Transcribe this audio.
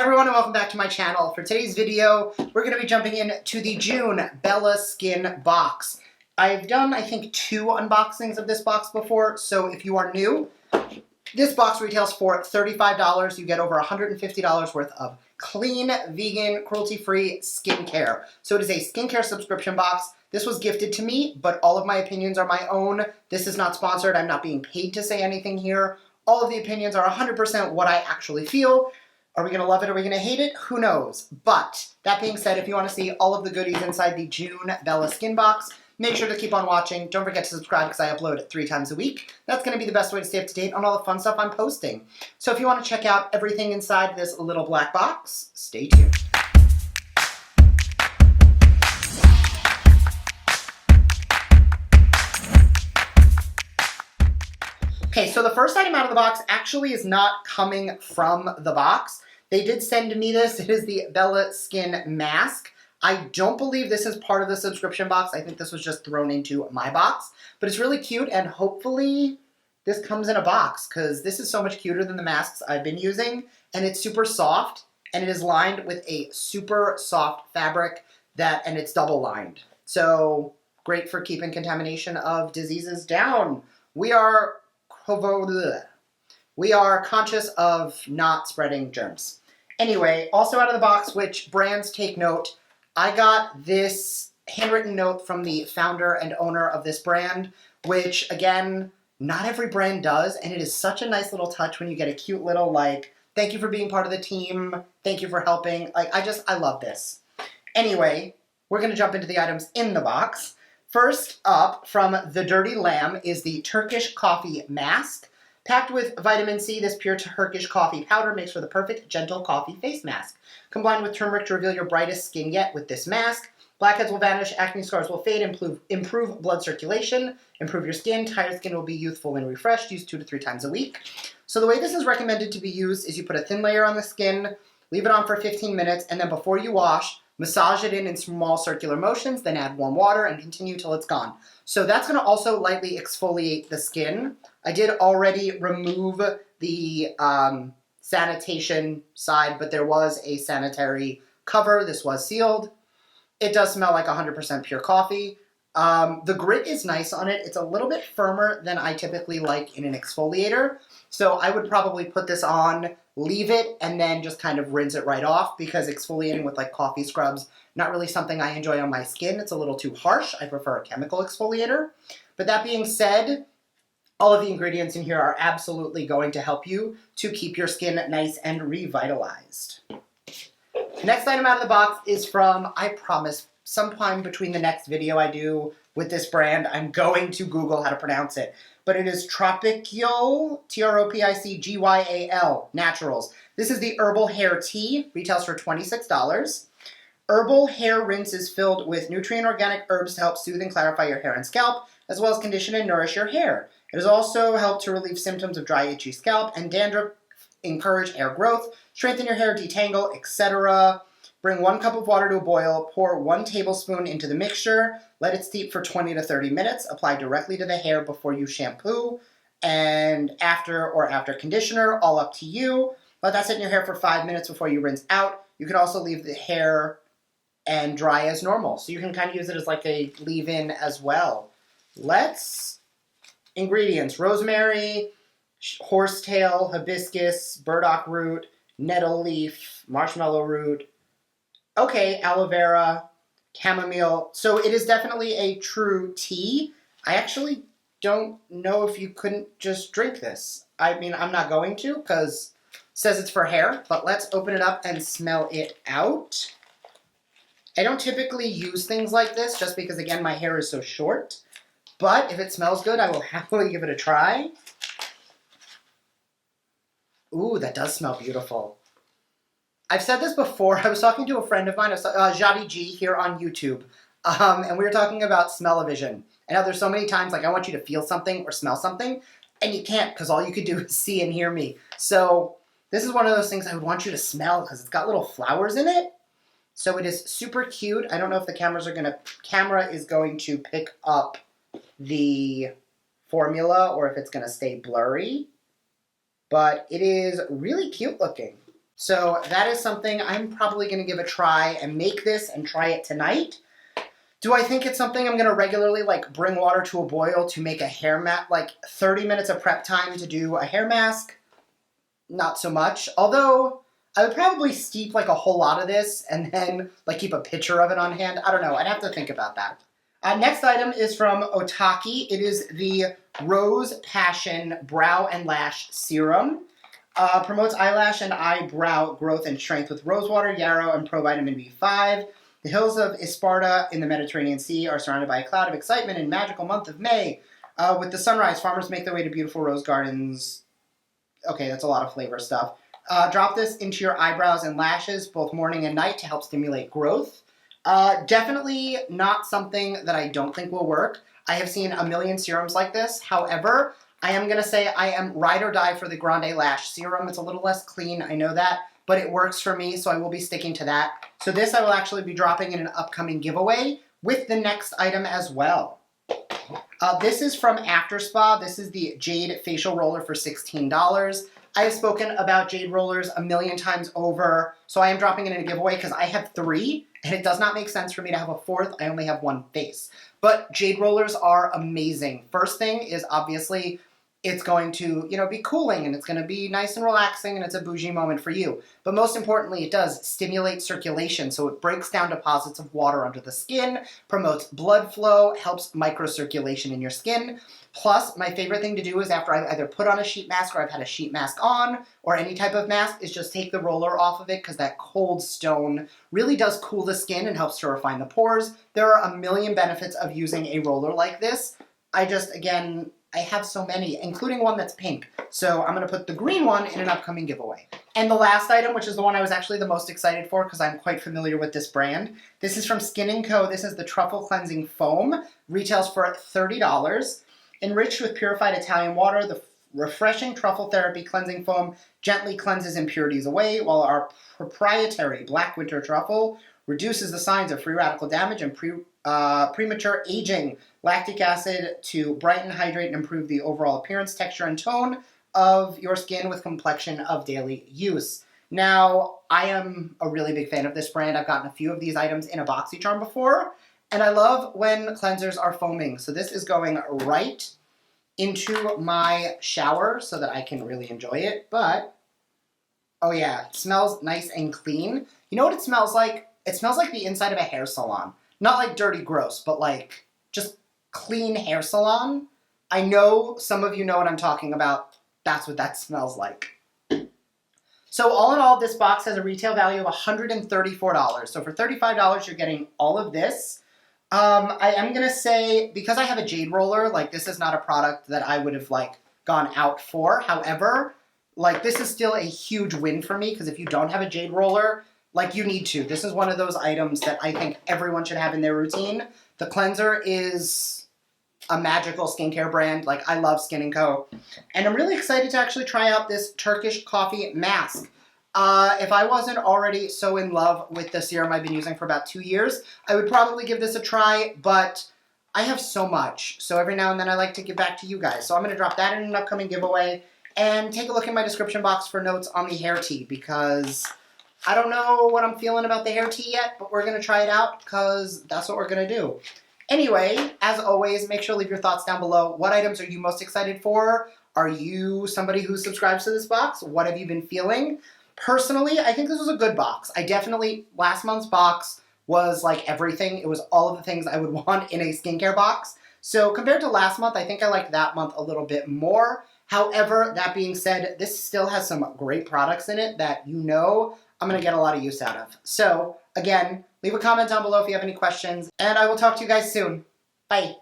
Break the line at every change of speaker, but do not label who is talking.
Everyone, and welcome back to my channel. For today's video, we're going to be jumping into the June Bella Skin box. I've done, I think, 2 unboxings of this box before, so if you are new, this box retails for $35. You get over $150 worth of clean, vegan, cruelty-free skincare. So it is a skincare subscription box. This was gifted to me, but all of my opinions are my own. This is not sponsored. I'm not being paid to say anything here. All of the opinions are 100% what I actually feel. Are we going to love it? Are we going to hate it? Who knows? But that being said, if you want to see all of the goodies inside the June Bella Skin box, make sure to keep on watching. Don't forget to subscribe because I upload 3 times a week. That's going to be the best way to stay up to date on all the fun stuff I'm posting. So if you want to check out everything inside this little black box, stay tuned. Okay, so the first item out of the box actually is not coming from the box. They did send me this. It is the Bella Skin Mask. I don't believe this is part of the subscription box. I think this was just thrown into my box. But it's really cute, and hopefully this comes in a box, because this is so much cuter than the masks I've been using, and it's super soft, and it is lined with a super soft fabric, and it's double lined. So great for keeping contamination of diseases down. We are conscious of not spreading germs. Anyway, also out of the box, which brands take note, I got this handwritten note from the founder and owner of this brand, which, again, not every brand does, and it is such a nice little touch when you get a cute little, like, thank you for being part of the team, thank you for helping. Like, I love this. Anyway, we're going to jump into the items in the box. First up, from The Dirty Lamb, is the Turkish Coffee Mask. Packed with vitamin C, this pure Turkish coffee powder makes for the perfect gentle coffee face mask. Combined with turmeric to reveal your brightest skin yet with this mask. Blackheads will vanish, acne scars will fade, improve blood circulation, improve your skin, tired skin will be youthful and refreshed, used 2 to 3 times a week. So the way this is recommended to be used is you put a thin layer on the skin, leave it on for 15 minutes, and then before you wash, massage it in small circular motions, then add warm water and continue till it's gone. So that's going to also lightly exfoliate the skin. I did already remove the sanitation side, but there was a sanitary cover. This was sealed. It does smell like 100% pure coffee. The grit is nice on it. It's a little bit firmer than I typically like in an exfoliator. So I would probably put this on, leave it, and then just kind of rinse it right off, because exfoliating with like coffee scrubs, not really something I enjoy on my skin. It's a little too harsh. I prefer a chemical exfoliator. But that being said, all of the ingredients in here are absolutely going to help you to keep your skin nice and revitalized. The next item out of the box is from, I promise, sometime between the next video I do with this brand, I'm going to Google how to pronounce it. But it is Tropical, Tropicgyal, Naturals. This is the Herbal Hair Tea, retails for $26. Herbal Hair Rinse is filled with nutrient organic herbs to help soothe and clarify your hair and scalp, as well as condition and nourish your hair. It has also helped to relieve symptoms of dry, itchy scalp and dandruff, encourage hair growth, strengthen your hair, detangle, etc. Bring 1 cup of water to a boil, pour 1 tablespoon into the mixture, let it steep for 20 to 30 minutes, apply directly to the hair before you shampoo, and after conditioner, all up to you. Let that sit in your hair for 5 minutes before you rinse out. You can also leave the hair and dry as normal, so you can kind of use it as like a leave-in as well. Ingredients: rosemary, horsetail, hibiscus, burdock root, nettle leaf, marshmallow root, okay, aloe vera, chamomile. So it is definitely a true tea. I actually don't know if you couldn't just drink this. I mean, I'm not going to, because it says it's for hair, but let's open it up and smell it out. I don't typically use things like this just because, again, my hair is so short. But if it smells good, I will happily give it a try. Ooh, that does smell beautiful. I've said this before. I was talking to a friend of mine, Jade G, here on YouTube, and we were talking about smell-o-vision. And how there's so many times, like, I want you to feel something or smell something, and you can't, because all you could do is see and hear me. So this is one of those things I would want you to smell, because it's got little flowers in it. So it is super cute. I don't know if the camera is going to pick up the formula or if it's going to stay blurry, but it is really cute looking. So that is something I'm probably going to give a try and make this and try it tonight. Do I think it's something I'm going to regularly like bring water to a boil to make a hair mask, like 30 minutes of prep time to do a hair mask? Not so much. Although I would probably steep like a whole lot of this and then like keep a picture of it on hand. I don't know. I'd have to think about that. Next item is from Otaki. It is the Rose Passion Brow and Lash Serum. Promotes eyelash and eyebrow growth and strength with rosewater, yarrow, and provitamin B5. The hills of Isparta in the Mediterranean Sea are surrounded by a cloud of excitement in magical month of May. With the sunrise, farmers make their way to beautiful rose gardens. Okay, that's a lot of flavor stuff. Drop this into your eyebrows and lashes both morning and night to help stimulate growth. Definitely not something that I don't think will work. I have seen a million serums like this. However, I am going to say I am ride or die for the Grande Lash Serum. It's a little less clean, I know that, but it works for me, so I will be sticking to that. So this I will actually be dropping in an upcoming giveaway with the next item as well. This is from After Spa. This is the Jade Facial Roller for $16. I have spoken about Jade Rollers a million times over, so I am dropping it in a giveaway because I have 3, and it does not make sense for me to have a 4th. I only have 1 face. But Jade Rollers are amazing. First thing is obviously it's going to, be cooling, and it's going to be nice and relaxing, and it's a bougie moment for you. But most importantly, it does stimulate circulation, so it breaks down deposits of water under the skin, promotes blood flow, helps microcirculation in your skin. Plus, my favorite thing to do is after I've either put on a sheet mask or I've had a sheet mask on, or any type of mask, is just take the roller off of it, because that cold stone really does cool the skin and helps to refine the pores. There are a million benefits of using a roller like this. I have so many, including one that's pink. So I'm going to put the green one in an upcoming giveaway. And the last item, which is the one I was actually the most excited for because I'm quite familiar with this brand. This is from Skin & Co. This is the Truffle Cleansing Foam. Retails for $30. Enriched with purified Italian water, the refreshing Truffle Therapy Cleansing Foam gently cleanses impurities away, while our proprietary Black Winter Truffle reduces the signs of free radical damage and premature aging. Lactic acid to brighten, hydrate, and improve the overall appearance, texture, and tone of your skin with complexion of daily use. Now, I am a really big fan of this brand. I've gotten a few of these items in a BoxyCharm before, and I love when cleansers are foaming. So this is going right into my shower so that I can really enjoy it. But, oh yeah, it smells nice and clean. You know what it smells like? It smells like the inside of a hair salon. Not like dirty, gross, but like just clean hair salon. I know some of you know what I'm talking about. That's what that smells like. So all in all, this box has a retail value of $134. So for $35, you're getting all of this. I am going to say, because I have a Jade Roller, like this is not a product that I would have like gone out for. However, like this is still a huge win for me because if you don't have a Jade Roller, like you need to. This is one of those items that I think everyone should have in their routine. The cleanser is a magical skincare brand. Like I love Skin & Co. And I'm really excited to actually try out this Turkish coffee mask. If I wasn't already so in love with the serum I've been using for about 2 years, I would probably give this a try, but I have so much. So every now and then I like to give back to you guys. So I'm going to drop that in an upcoming giveaway and take a look in my description box for notes on the hair tea because I don't know what I'm feeling about the hair tea yet, but we're going to try it out because that's what we're going to do. Anyway, as always, make sure to leave your thoughts down below. What items are you most excited for? Are you somebody who subscribes to this box? What have you been feeling? Personally, I think this was a good box. Last month's box was like everything. It was all of the things I would want in a skincare box. So compared to last month, I think I liked that month a little bit more. However, that being said, this still has some great products in it that I'm going to get a lot of use out of. So again, leave a comment down below if you have any questions, and I will talk to you guys soon. Bye.